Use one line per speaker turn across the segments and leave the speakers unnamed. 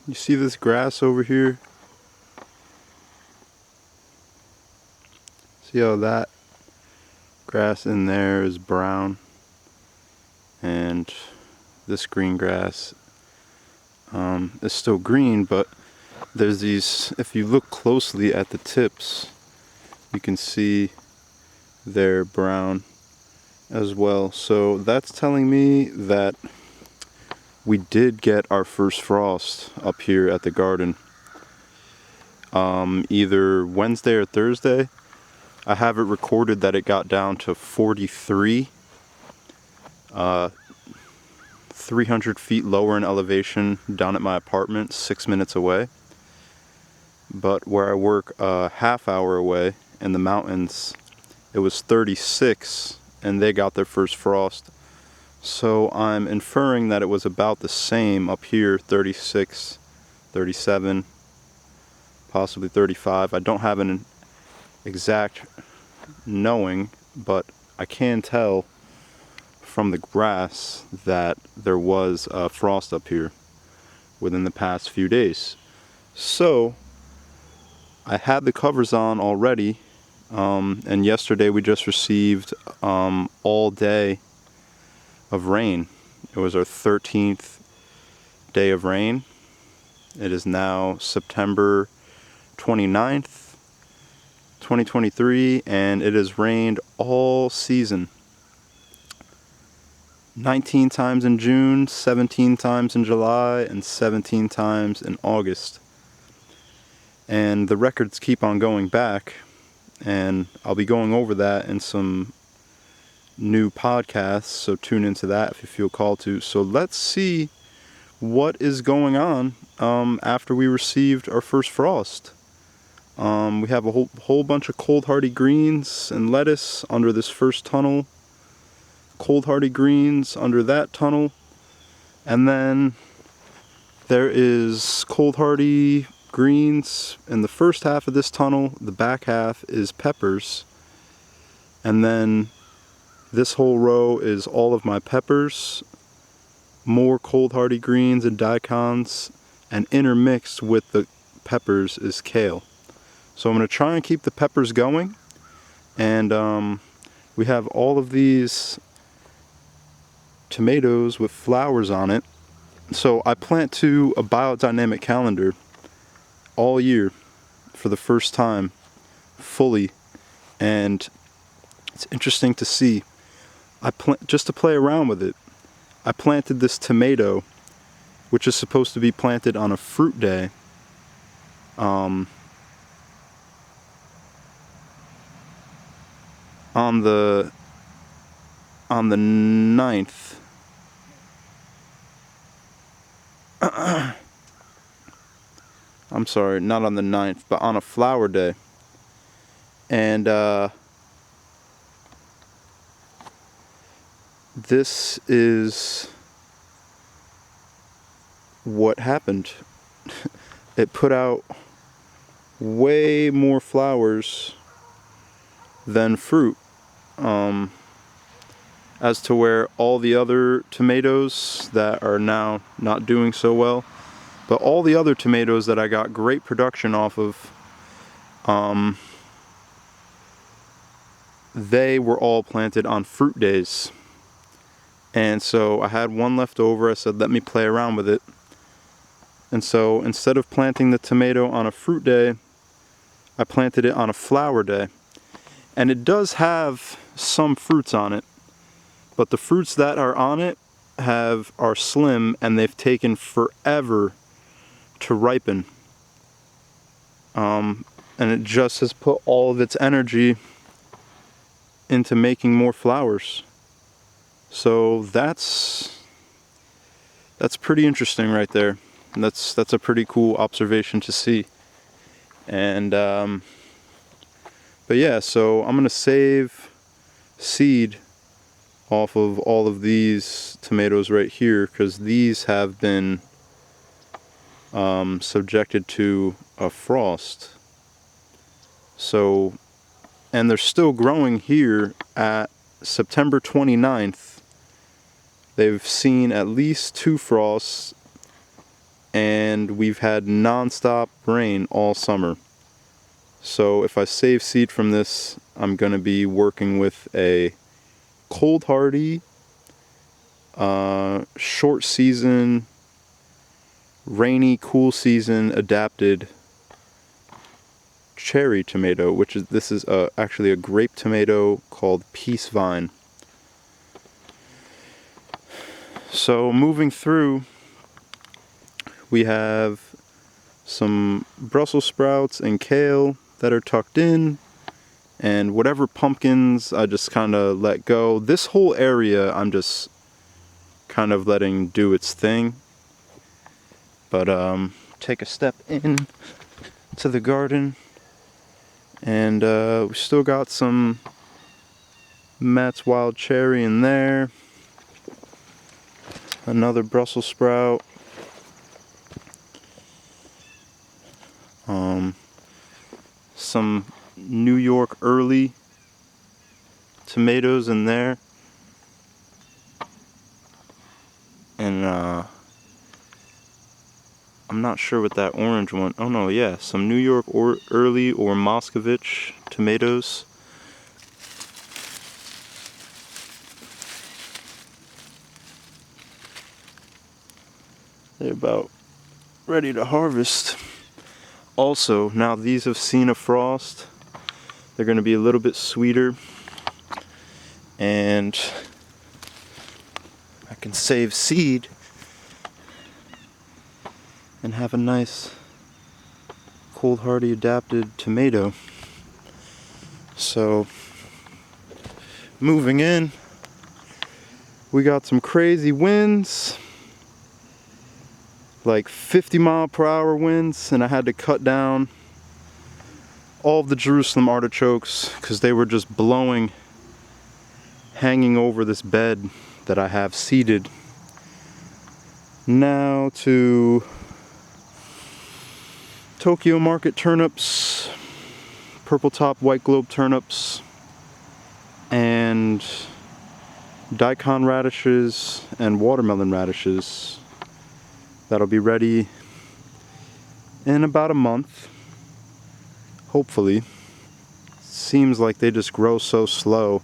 You see this grass over here? See how that grass in there is brown, and this green grass is still green, but there's these, if you look closely at the tips, you can see they're brown as well. So that's telling me that we did get our first frost up here at the garden. Either Wednesday or Thursday. I have it recorded that it got down to 43, 300 feet lower in elevation down at my apartment, 6 minutes away. But where I work a half hour away in the mountains, it was 36, and they got their first frost. So I'm inferring that it was about the same up here, 36, 37, possibly 35. I don't have an exact knowing, but I can tell from the grass that there was a frost up here within the past few days. So I had the covers on already, and yesterday we just received all day of rain. It was our 13th day of rain. It is now September 29th, 2023, and it has rained all season. 19 times in June, 17 times in July, and 17 times in August. And the records keep on going back, and I'll be going over that in some new podcasts, so tune into that if you feel called to. So let's see what is going on after we received our first frost. We have a whole bunch of cold hardy greens and lettuce under this first tunnel, cold hardy greens under that tunnel, and then there is cold hardy greens in the first half of this tunnel. The back half is peppers, and then this whole row is all of my peppers, more cold hardy greens and daikons, and intermixed with the peppers is kale. So I'm going to try and keep the peppers going, and we have all of these tomatoes with flowers on it. So I plant to a biodynamic calendar all year for the first time fully, and it's interesting to see. Just to play around with it, I planted this tomato, which is supposed to be planted on a fruit day, on the 9th. I'm sorry, not on the 9th, but on a flower day. And this is what happened. It put out way more flowers than fruit, as to where all the other tomatoes that are now not doing so well, but all the other tomatoes that I got great production off of, they were all planted on fruit days. And so I had one left over. I said, let me play around with it. And so instead of planting the tomato on a fruit day, I planted it on a flower day. And it does have some fruits on it, but the fruits that are on it are slim, and they've taken forever to ripen. And it just has put all of its energy into making more flowers. So that's pretty interesting right there. And that's a pretty cool observation to see. And but yeah, so I'm gonna save seed off of all of these tomatoes right here, because these have been subjected to a frost. So, and they're still growing here at September 29th. They've seen at least 2 frosts, and we've had non-stop rain all summer. So if I save seed from this, I'm going to be working with a cold hardy, short season, rainy, cool season adapted cherry tomato, which is actually a grape tomato called Peace Vine. So moving through, we have some Brussels sprouts and kale that are tucked in, and whatever pumpkins I just kind of let go. This whole area I'm just kind of letting do its thing. But take a step in to the garden, and we still got some Matt's Wild Cherry in there. Another Brussels sprout. Some New York early tomatoes in there. And I'm not sure what that orange one. Oh no, yeah, some New York early or Moscovich tomatoes. They're about ready to harvest. Also, now these have seen a frost. They're going to be a little bit sweeter, and I can save seed and have a nice cold hardy adapted tomato. So moving in, we got some crazy winds, like 50-mile-per-hour winds, and I had to cut down all of the Jerusalem artichokes because they were just blowing, hanging over this bed that I have seeded. Now to Tokyo Market turnips, purple top white globe turnips, and daikon radishes and watermelon radishes. That'll be ready in about a month, hopefully. Seems like they just grow so slow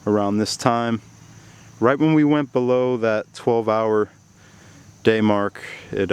around this time. Right when we went below that 12-hour day mark, it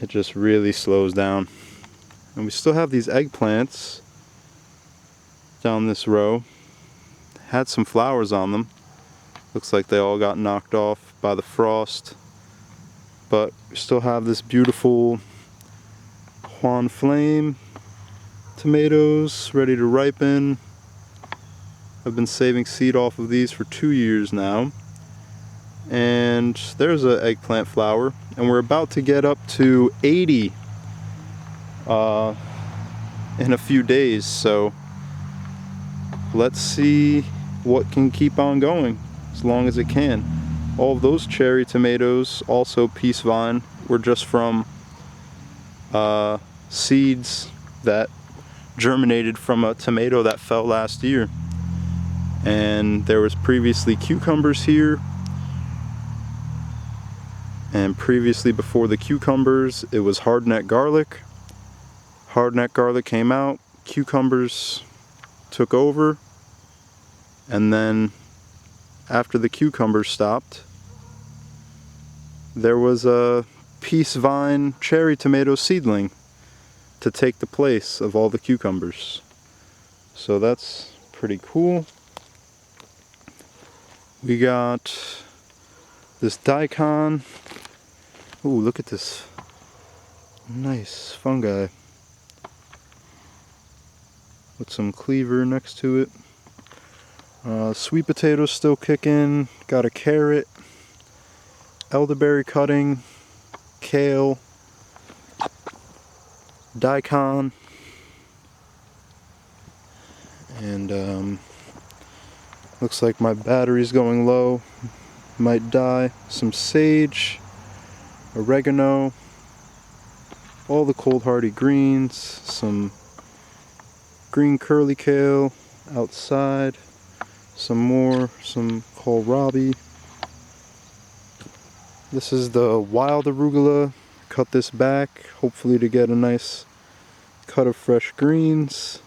just really slows down. And we still have these eggplants down this row. Had some flowers on them. Looks like they all got knocked off by the frost. But we still have this beautiful Juan Flame tomatoes ready to ripen. I've been saving seed off of these for 2 years now. And there's an eggplant flower, and we're about to get up to 80 in a few days, so let's see what can keep on going as long as it can. All of those cherry tomatoes, also Peace Vine, were just from seeds that germinated from a tomato that fell last year. And there was previously cucumbers here, and previously before the cucumbers it was hardneck garlic. Hardneck garlic came out, cucumbers took over, and then after the cucumbers stopped, there was a Peace Vine cherry tomato seedling to take the place of all the cucumbers. So that's pretty cool. We got this daikon. Ooh, look at this nice fungi with some cleaver next to it. Sweet potatoes still kicking. Got a carrot, elderberry cutting, kale, daikon, and looks like my battery's going low, might die. Some sage, oregano, all the cold hardy greens, some green curly kale outside, some more, some kohlrabi, This is the wild arugula. Cut this back, hopefully to get a nice cut of fresh greens.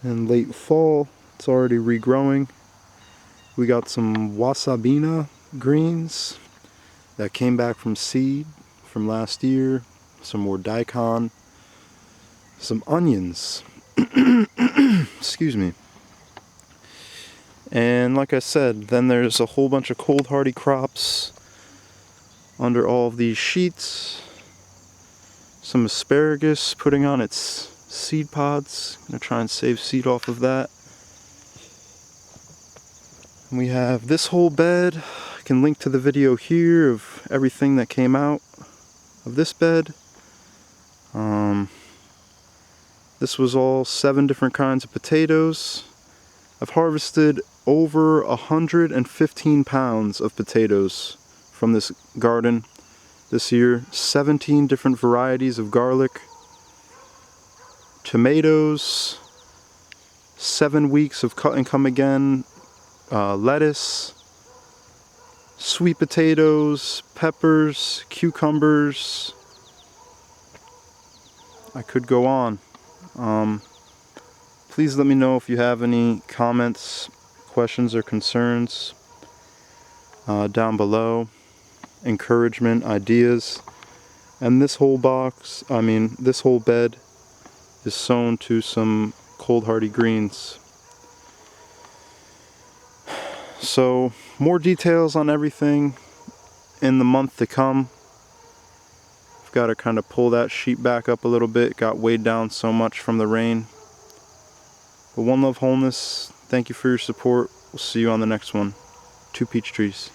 In late fall, it's already regrowing. We got some wasabina greens that came back from seed from last year. Some more daikon. Some onions. Excuse me. And like I said, then there's a whole bunch of cold hardy crops under all of these sheets. Some asparagus putting on its seed pods. I'm gonna try and save seed off of that. And we have this whole bed. I can link to the video here of everything that came out of this bed. This was all 7 different kinds of potatoes. I've harvested over 115 pounds of potatoes from this garden this year. 17 different varieties of garlic, tomatoes, 7 weeks of cut and come again, lettuce, sweet potatoes, peppers, cucumbers. I could go on. Please let me know if you have any comments, questions, or concerns down below. Encouragement, ideas. And this whole this whole bed is sown to some cold hardy greens. So more details on everything in the month to come. I've got to kind of pull that sheet back up a little bit. It got weighed down so much from the rain. But one love wholeness. Thank you for your support. We'll see you on the next one. 2 peach trees.